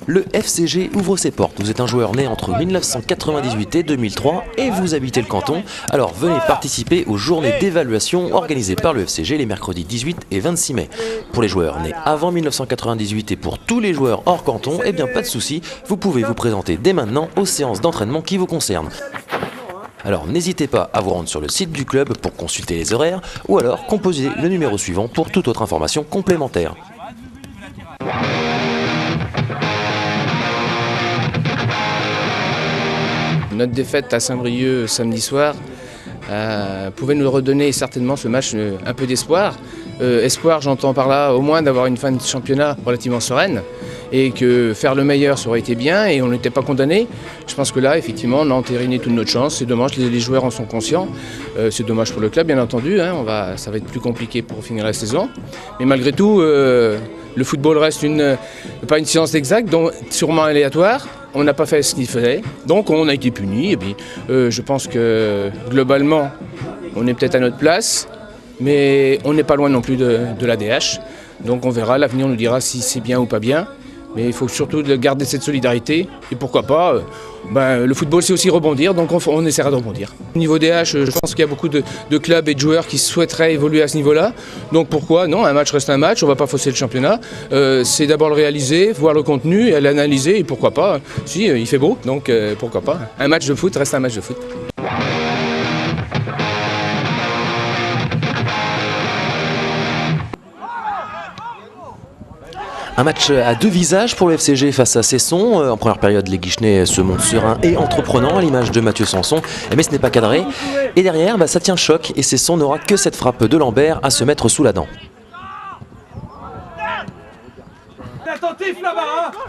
Le FCG ouvre ses portes. Vous êtes un joueur né entre 1998 et 2003 et vous habitez le canton. Alors venez participer aux journées d'évaluation organisées par le FCG les mercredis 18 et 26 mai. Pour les joueurs nés avant 1998 et pour tous les joueurs hors canton, eh bien pas de souci, vous pouvez vous présenter dès maintenant aux séances d'entraînement qui vous concernent. Alors n'hésitez pas à vous rendre sur le site du club pour consulter les horaires ou alors composez le numéro suivant pour toute autre information complémentaire. Notre défaite à Saint-Brieuc samedi soir pouvait nous redonner certainement ce match un peu d'espoir. Espoir, j'entends par là au moins d'avoir une fin de championnat relativement sereine et que faire le meilleur ça aurait été bien et on n'était pas condamné. Je pense que là, effectivement, on a entériné toute notre chance. C'est dommage, les joueurs en sont conscients. C'est dommage pour le club, bien entendu. Ça va être plus compliqué pour finir la saison. Mais malgré tout, le football reste pas une science exacte, donc sûrement aléatoire. On n'a pas fait ce qu'il fallait, donc on a été puni. Et puis, je pense que globalement, on est peut-être à notre place, mais on n'est pas loin non plus de l'ADH. Donc on verra, l'avenir nous dira si c'est bien ou pas bien. Mais il faut surtout garder cette solidarité et pourquoi pas, le football c'est aussi rebondir, donc on essaiera de rebondir. Au niveau des H, je pense qu'il y a beaucoup de clubs et de joueurs qui souhaiteraient évoluer à ce niveau-là. Donc pourquoi non, un match reste un match, on ne va pas fausser le championnat. C'est d'abord le réaliser, voir le contenu, et l'analyser et pourquoi pas, si il fait beau, donc pourquoi pas. Un match de foot reste un match de foot. Un match à deux visages pour le FCG face à Cesson. En première période, les Guichenais se montrent sereins et entreprenants à l'image de Mathieu Sanson, mais ce n'est pas cadré. Et derrière, ça tient choc et Cesson n'aura que cette frappe de Lambert à se mettre sous la dent.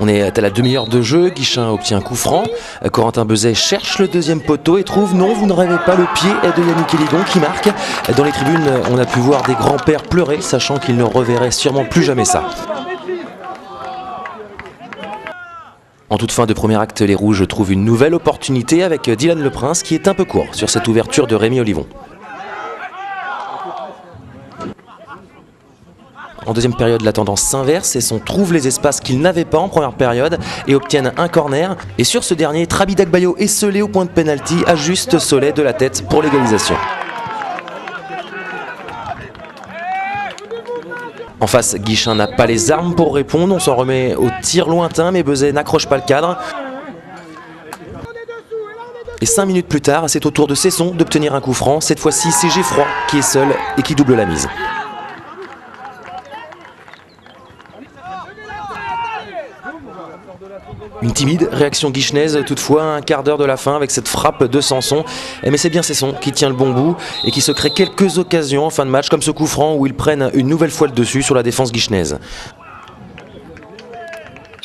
On est à la demi-heure de jeu, Guichin obtient un coup franc. Corentin Bezet cherche le deuxième poteau et trouve non, vous ne rêvez pas, le pied de Yannick Eligon qui marque. Dans les tribunes, on a pu voir des grands-pères pleurer, sachant qu'ils ne reverraient sûrement plus jamais ça. En toute fin de premier acte, les Rouges trouvent une nouvelle opportunité avec Dylan Leprince qui est un peu court sur cette ouverture de Rémi Olivon. En deuxième période, la tendance s'inverse et Cesson trouve les espaces qu'ils n'avaient pas en première période et obtiennent un corner. Et sur ce dernier, Trabi Dagbayo esselé au point de pénalty ajuste Solet de la tête pour l'égalisation. En face, Guichin n'a pas les armes pour répondre, on s'en remet au tir lointain, mais Bezet n'accroche pas le cadre. Et 5 minutes plus tard, c'est au tour de Cesson d'obtenir un coup franc. Cette fois-ci, c'est Geffroy qui est seul et qui double la mise. Une timide réaction guichenaise, toutefois, un quart d'heure de la fin avec cette frappe de Sanson. Mais c'est bien Cesson qui tient le bon bout et qui se crée quelques occasions en fin de match, comme ce coup franc où ils prennent une nouvelle fois le dessus sur la défense guichenaise.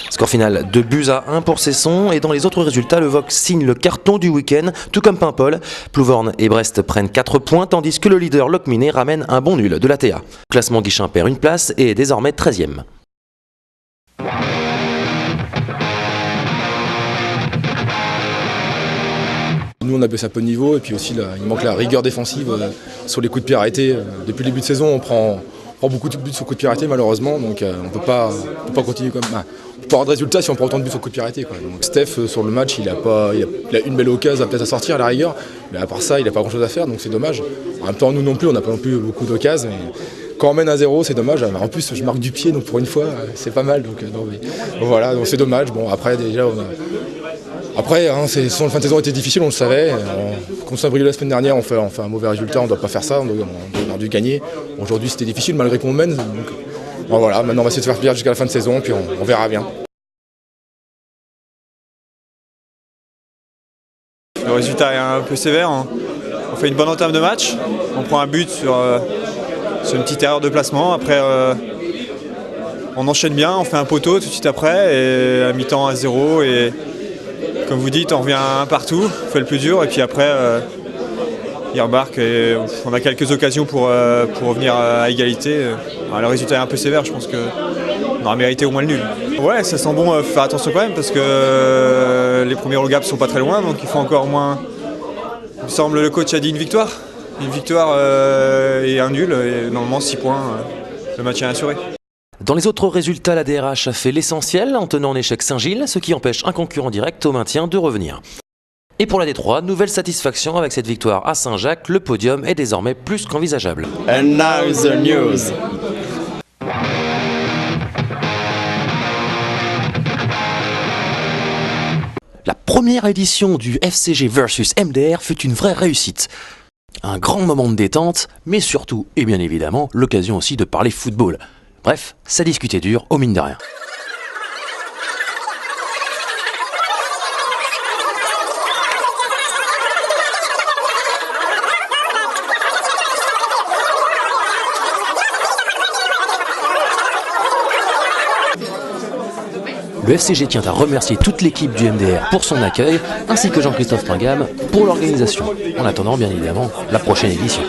Score final 2-1 pour Cesson, et dans les autres résultats, le Vox signe le carton du week-end, tout comme Paimpol. Plouvorne et Brest prennent 4 points, tandis que le leader Locminé ramène un bon nul de l'ATA. Classement Guichin perd une place et est désormais 13e. Nous on a baissé un peu de niveau et puis aussi là, il manque la rigueur défensive sur les coups de pied arrêtés. Depuis le début de saison on prend beaucoup de buts sur coups de pied arrêtés malheureusement, donc on peut pas continuer comme ça. On peut pas avoir de résultats si on prend autant de buts sur coups de pied arrêtés. Donc Steph sur le match il a une belle occasion peut-être à sortir à la rigueur, mais à part ça il n'a pas grand chose à faire, donc c'est dommage. En même temps nous non plus on n'a pas non plus beaucoup d'occasions. Quand on mène à 0, c'est dommage. En plus, je marque du pied, donc pour une fois, c'est pas mal. Donc voilà, donc c'est dommage. Bon, après, déjà, après, la fin de saison était difficile, on le savait. Contre Saint-Brieuc la semaine dernière, on fait un mauvais résultat, on ne doit pas faire ça, on a dû gagner. Aujourd'hui, c'était difficile malgré qu'on mène. Donc voilà, maintenant on va essayer de faire pire jusqu'à la fin de saison, puis on verra bien. Le résultat est un peu sévère. On fait une bonne entame de match, on prend un but sur une petite erreur de placement. Après, on enchaîne bien, on fait un poteau tout de suite après, et à mi-temps à 0. Et comme vous dites, on revient un partout, on fait le plus dur, et puis après, il remarque et on a quelques occasions pour revenir à égalité. Le résultat est un peu sévère, je pense qu'on aurait mérité au moins le nul. Ouais, ça sent bon, faire attention quand même, parce que les premiers regards sont pas très loin, donc il faut encore au moins, il me semble, le coach a dit une victoire. Une victoire et un nul, et normalement 6 points, le match est assuré. Dans les autres résultats, la DRH a fait l'essentiel en tenant en échec Saint-Gilles, ce qui empêche un concurrent direct au maintien de revenir. Et pour la D3, nouvelle satisfaction avec cette victoire à Saint-Jacques, le podium est désormais plus qu'envisageable. And now the news. La première édition du FCG versus MDR fut une vraie réussite. Un grand moment de détente, mais surtout, et bien évidemment, l'occasion aussi de parler football. Bref, ça discutait dur, au mine de rien. Le FCG tient à remercier toute l'équipe du MDR pour son accueil, ainsi que Jean-Christophe Pingam pour l'organisation. En attendant, bien évidemment, la prochaine édition.